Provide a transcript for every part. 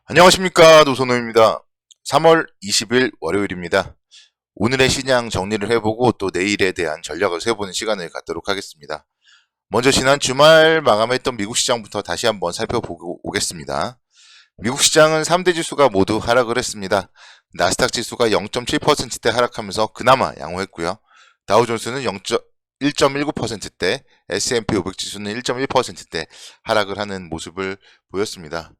안녕하십니까, 노선호입니다. 3월 20일 월요일입니다. 오늘의 시장 정리를 해보고 또 내일에 대한 전략을 세워보는 시간을 갖도록 하겠습니다. 먼저 지난 주말 마감했던 미국 시장부터 다시 한번 살펴보고 오겠습니다. 미국 시장은 3대 지수가 모두 하락을 했습니다. 나스닥 지수가 0.7%대 하락하면서 그나마 양호했고요. 다우존스는 1.19%대, S&P 500 지수는 1.1%대 하락을 하는 모습을 보였습니다.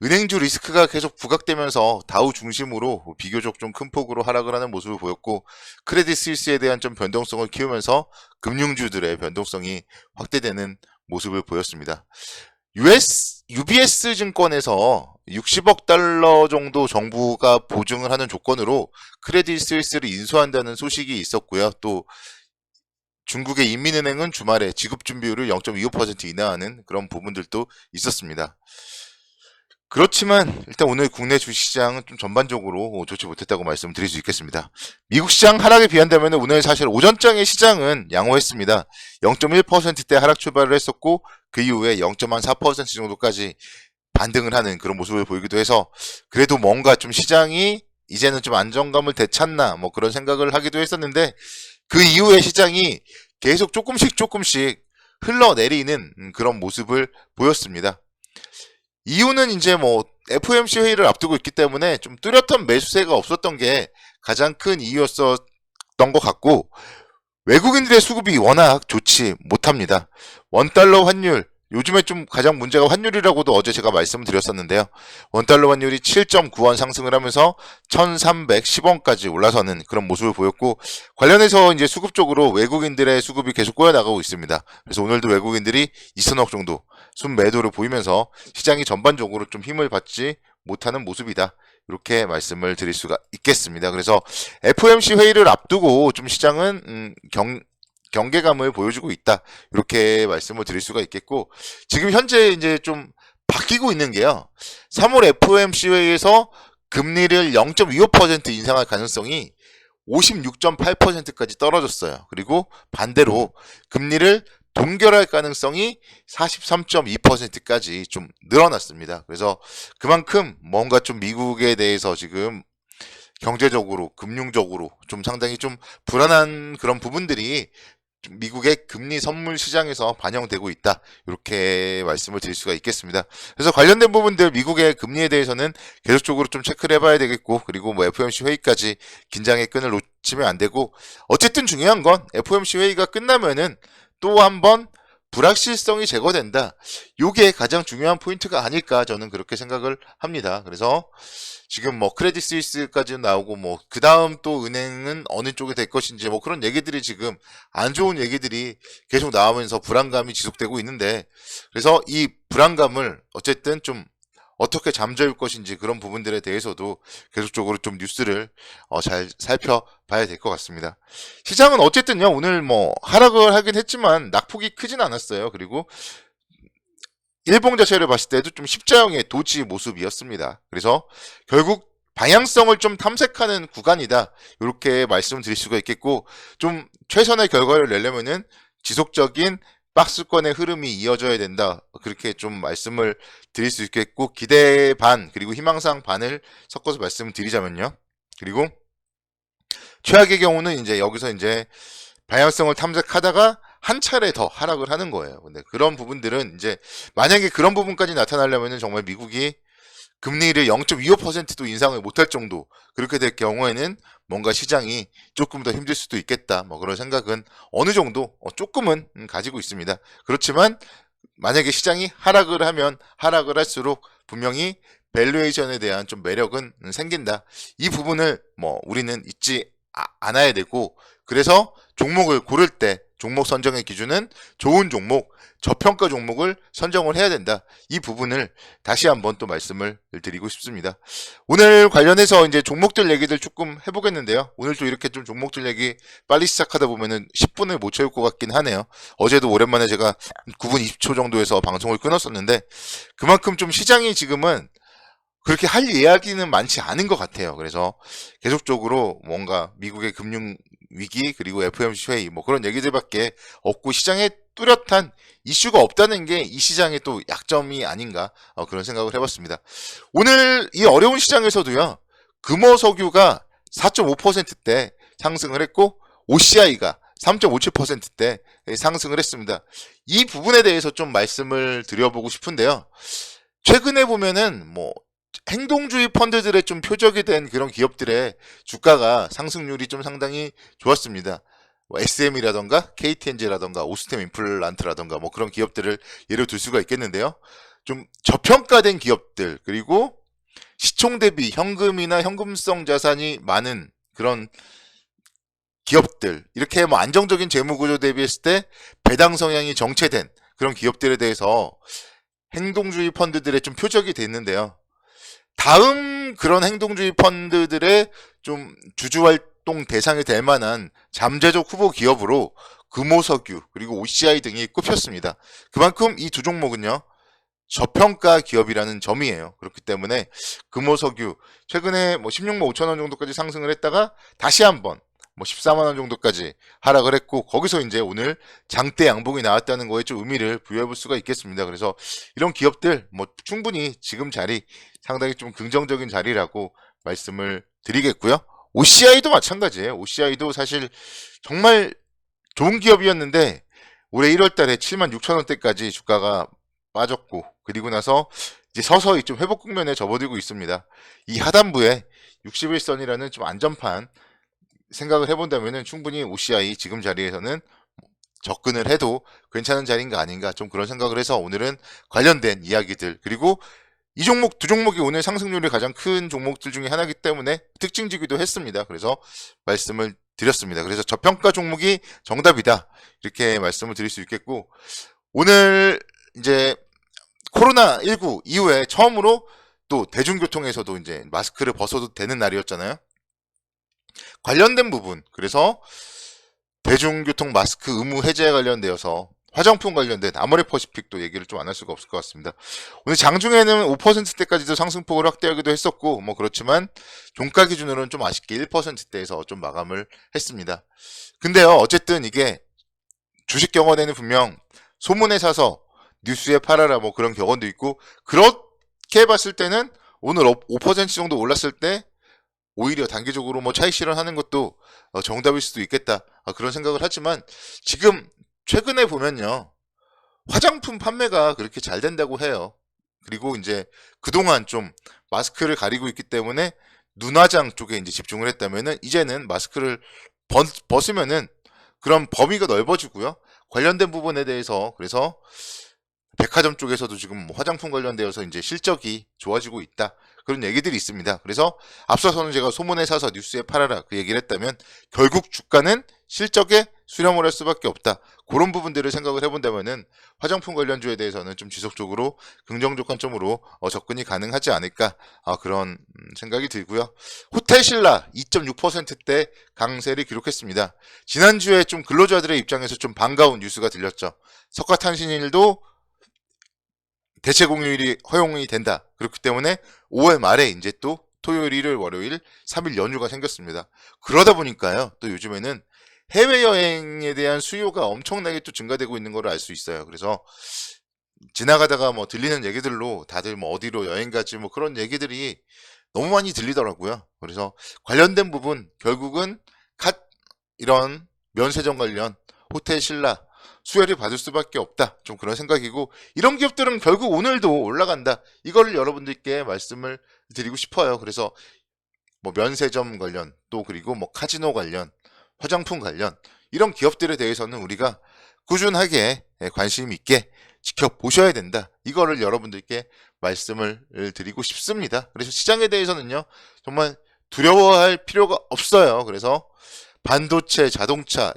은행주 리스크가 계속 부각되면서 다우 중심으로 비교적 좀 큰 폭으로 하락을 하는 모습을 보였고, 크레딧 스위스에 대한 좀 변동성을 키우면서 금융주들의 변동성이 확대되는 모습을 보였습니다. UBS 증권에서 60억 달러 정도 정부가 보증을 하는 조건으로 크레딧 스위스를 인수한다는 소식이 있었고요. 또 중국의 인민은행은 주말에 지급 준비율을 0.25% 인하하는 그런 부분들도 있었습니다. 그렇지만 일단 오늘 국내 주식시장은 좀 전반적으로 좋지 못했다고 말씀드릴 수 있겠습니다. 미국 시장 하락에 비한다면 오늘 사실 오전장의 시장은 양호했습니다. 0.1%대 하락 출발을 했었고 그 이후에 0.4% 정도까지 반등을 하는 그런 모습을 보이기도 해서 그래도 뭔가 좀 시장이 이제는 좀 안정감을 되찾나 뭐 그런 생각을 하기도 했었는데, 그 이후에 시장이 계속 조금씩 흘러내리는 그런 모습을 보였습니다. 이유는 이제 뭐 FOMC 회의를 앞두고 있기 때문에 좀 뚜렷한 매수세가 없었던 게 가장 큰 이유였었던 것 같고, 외국인들의 수급이 워낙 좋지 못합니다. 원달러 환율, 요즘에 좀 가장 문제가 환율이라고도 어제 제가 말씀을 드렸었는데요. 원달러 환율이 7.9원 상승을 하면서 1310원까지 올라서는 그런 모습을 보였고, 관련해서 이제 수급 쪽으로 외국인들의 수급이 계속 꼬여나가고 있습니다. 그래서 오늘도 외국인들이 2천억 정도 순매도를 보이면서 시장이 전반적으로 좀 힘을 받지 못하는 모습이다, 이렇게 말씀을 드릴 수가 있겠습니다. 그래서 FOMC 회의를 앞두고 좀 시장은 경계감을 보여주고 있다, 이렇게 말씀을 드릴 수가 있겠고, 지금 현재 이제 좀 바뀌고 있는 게요. 3월 FOMC 회의에서 금리를 0.25% 인상할 가능성이 56.8%까지 떨어졌어요. 그리고 반대로 금리를 동결할 가능성이 43.2%까지 좀 늘어났습니다. 그래서 그만큼 뭔가 좀 미국에 대해서 지금 경제적으로, 금융적으로 좀 상당히 좀 불안한 그런 부분들이 좀 미국의 금리 선물 시장에서 반영되고 있다, 이렇게 말씀을 드릴 수가 있겠습니다. 그래서 관련된 부분들 미국의 금리에 대해서는 계속적으로 좀 체크를 해봐야 되겠고, 그리고 뭐 FOMC 회의까지 긴장의 끈을 놓치면 안 되고, 어쨌든 중요한 건 FOMC 회의가 끝나면은 또 한번 불확실성이 제거된다, 요게 가장 중요한 포인트가 아닐까, 저는 그렇게 생각을 합니다. 그래서 지금 뭐 크레딧 스위스까지 나오고 뭐 그 다음 또 은행은 어느 쪽이 될 것인지 뭐 그런 얘기들이 지금 안 좋은 얘기들이 계속 나오면서 불안감이 지속되고 있는데, 그래서 이 불안감을 어쨌든 좀 어떻게 잠재울 것인지 그런 부분들에 대해서도 계속적으로 좀 뉴스를 잘 살펴봐야 될 것 같습니다. 시장은 어쨌든요 오늘 뭐 하락을 하긴 했지만 낙폭이 크진 않았어요. 그리고 일봉 자체를 봤을 때도 좀 십자형의 도지 모습이었습니다. 그래서 결국 방향성을 좀 탐색하는 구간이다, 이렇게 말씀드릴 수가 있겠고, 좀 최선의 결과를 내려면은 지속적인 박스권의 흐름이 이어져야 된다, 그렇게 좀 말씀을 드릴 수 있겠고, 기대 반 그리고 희망상 반을 섞어서 말씀드리자면요. 그리고 최악의 경우는 이제 여기서 이제 방향성을 탐색하다가 한 차례 더 하락을 하는 거예요. 근데 그런 부분들은 이제 만약에 그런 부분까지 나타나려면 정말 미국이 금리를 0.25%도 인상을 못할 정도, 그렇게 될 경우에는 뭔가 시장이 조금 더 힘들 수도 있겠다, 뭐 그런 생각은 어느 정도 조금은 가지고 있습니다. 그렇지만 만약에 시장이 하락을 하면 하락을 할수록 분명히 밸류에이션에 대한 좀 매력은 생긴다, 이 부분을 뭐 우리는 잊지 않아야 되고, 그래서 종목을 고를 때 종목 선정의 기준은 좋은 종목, 저평가 종목을 선정을 해야 된다, 이 부분을 다시 한번 또 말씀을 드리고 싶습니다. 오늘 관련해서 이제 종목들 얘기들 조금 해보겠는데요. 오늘 또 이렇게 좀 종목들 얘기 빨리 시작하다 보면은 10분을 못 채울 것 같긴 하네요. 어제도 오랜만에 제가 9분 20초 정도에서 방송을 끊었었는데, 그만큼 좀 시장이 지금은 그렇게 할 이야기는 많지 않은 것 같아요. 그래서 계속적으로 뭔가 미국의 금융 위기 그리고 FOMC 회의 뭐 그런 얘기들밖에 없고, 시장에 뚜렷한 이슈가 없다는 게 이 시장의 또 약점이 아닌가 그런 생각을 해봤습니다. 오늘 이 어려운 시장에서도요. 금호석유가 4.5%대 상승을 했고 OCI가 3.57%대 상승을 했습니다. 이 부분에 대해서 좀 말씀을 드려보고 싶은데요. 최근에 보면은 뭐 행동주의 펀드들의 좀 표적이 된 그런 기업들의 주가가 상승률이 좀 상당히 좋았습니다. SM이라던가 KTNG라던가 오스템 임플란트라던가 뭐 그런 기업들을 예로 들 수가 있겠는데요. 좀 저평가된 기업들 그리고 시총 대비 현금이나 현금성 자산이 많은 그런 기업들 이렇게 뭐 안정적인 재무구조 대비했을 때 배당 성향이 정체된 그런 기업들에 대해서 행동주의 펀드들의 좀 표적이 됐는데요. 다음 그런 행동주의 펀드들의 좀 주주활동 대상이 될 만한 잠재적 후보 기업으로 금호석유 그리고 OCI 등이 꼽혔습니다. 그만큼 이 두 종목은요. 저평가 기업이라는 점이에요. 그렇기 때문에 금호석유 최근에 뭐 16만 5천 원 정도까지 상승을 했다가 다시 한번 뭐 14만 원 정도까지 하락을 했고 거기서 이제 오늘 장대 양봉이 나왔다는 거에 좀 의미를 부여해 볼 수가 있겠습니다. 그래서 이런 기업들 뭐 충분히 지금 자리 상당히 좀 긍정적인 자리라고 말씀을 드리겠고요. OCI도 마찬가지예요. OCI도 사실 정말 좋은 기업이었는데 올해 1월 달에 7만 6천 원대까지 주가가 빠졌고 그리고 나서 이제 서서히 좀 회복 국면에 접어들고 있습니다. 이 하단부에 61선이라는 좀 안전판 생각을 해본다면은 충분히 OCI 지금 자리에서는 접근을 해도 괜찮은 자리인가 아닌가 좀 그런 생각을 해서 오늘은 관련된 이야기들 그리고 이 종목 두 종목이 오늘 상승률이 가장 큰 종목들 중에 하나이기 때문에 특징지기도 했습니다. 그래서 말씀을 드렸습니다. 그래서 저평가 종목이 정답이다 이렇게 말씀을 드릴 수 있겠고 오늘 이제 코로나19 이후에 처음으로 또 대중교통에서도 이제 마스크를 벗어도 되는 날이었잖아요. 관련된 부분 그래서 대중교통 마스크 의무 해제에 관련되어서 화장품 관련된 아모레퍼시픽도 얘기를 좀 안 할 수가 없을 것 같습니다. 오늘 장중에는 5%대까지도 상승폭을 확대하기도 했었고 뭐 그렇지만 종가 기준으로는 좀 아쉽게 1%대에서 좀 마감을 했습니다. 근데요 어쨌든 이게 주식 경원에는 분명 소문에 사서 뉴스에 팔아라 뭐 그런 격언도 있고 그렇게 봤을 때는 오늘 5% 정도 올랐을 때 오히려 단기적으로 뭐 차익 실현하는 것도 정답일 수도 있겠다 그런 생각을 하지만 지금 최근에 보면요 화장품 판매가 그렇게 잘 된다고 해요. 그리고 이제 그동안 좀 마스크를 가리고 있기 때문에 눈화장 쪽에 이제 집중을 했다면은 이제는 마스크를 벗으면은 그런 범위가 넓어지고요. 관련된 부분에 대해서 그래서 백화점 쪽에서도 지금 뭐 화장품 관련되어서 이제 실적이 좋아지고 있다. 그런 얘기들이 있습니다. 그래서 앞서서는 제가 소문에 사서 뉴스에 팔아라 그 얘기를 했다면 결국 주가는 실적에 수렴을 할 수밖에 없다. 그런 부분들을 생각을 해본다면은 화장품 관련주에 대해서는 좀 지속적으로 긍정적 관점으로 접근이 가능하지 않을까 그런 생각이 들고요. 호텔신라 2.6%대 강세를 기록했습니다. 지난주에 좀 근로자들의 입장에서 좀 반가운 뉴스가 들렸죠. 석가탄신일도 대체 공휴일이 허용이 된다. 그렇기 때문에 5월 말에 이제 또 토요일, 일요일, 월요일 3일 연휴가 생겼습니다. 그러다 보니까요. 또 요즘에는 해외여행에 대한 수요가 엄청나게 또 증가되고 있는 걸 알 수 있어요. 그래서 지나가다가 뭐 들리는 얘기들로 다들 뭐 어디로 여행 가지 뭐 그런 얘기들이 너무 많이 들리더라고요. 그래서 관련된 부분 결국은 이런 면세점 관련 호텔 신라 수혜를 받을 수밖에 없다. 좀 그런 생각이고 이런 기업들은 결국 오늘도 올라간다. 이거를 여러분들께 말씀을 드리고 싶어요. 그래서 뭐 면세점 관련 또 그리고 뭐 카지노 관련 화장품 관련 이런 기업들에 대해서는 우리가 꾸준하게 관심 있게 지켜보셔야 된다. 이거를 여러분들께 말씀을 드리고 싶습니다. 그래서 시장에 대해서는요. 정말 두려워할 필요가 없어요. 그래서 반도체, 자동차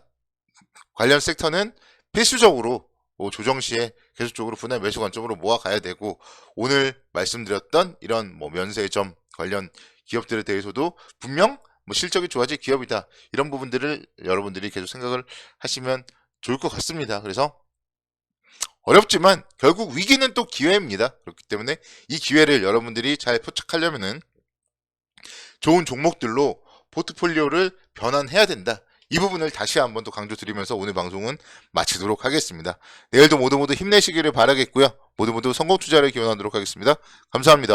관련 섹터는 필수적으로 조정 시에 계속적으로 분할 매수 관점으로 모아가야 되고 오늘 말씀드렸던 이런 뭐 면세점 관련 기업들에 대해서도 분명 뭐 실적이 좋아질 기업이다. 이런 부분들을 여러분들이 계속 생각을 하시면 좋을 것 같습니다. 그래서 어렵지만 결국 위기는 또 기회입니다. 그렇기 때문에 이 기회를 여러분들이 잘 포착하려면은 좋은 종목들로 포트폴리오를 변환해야 된다. 이 부분을 다시 한번 또 강조드리면서 오늘 방송은 마치도록 하겠습니다. 내일도 모두 힘내시기를 바라겠고요. 모두 성공 투자를 기원하도록 하겠습니다. 감사합니다.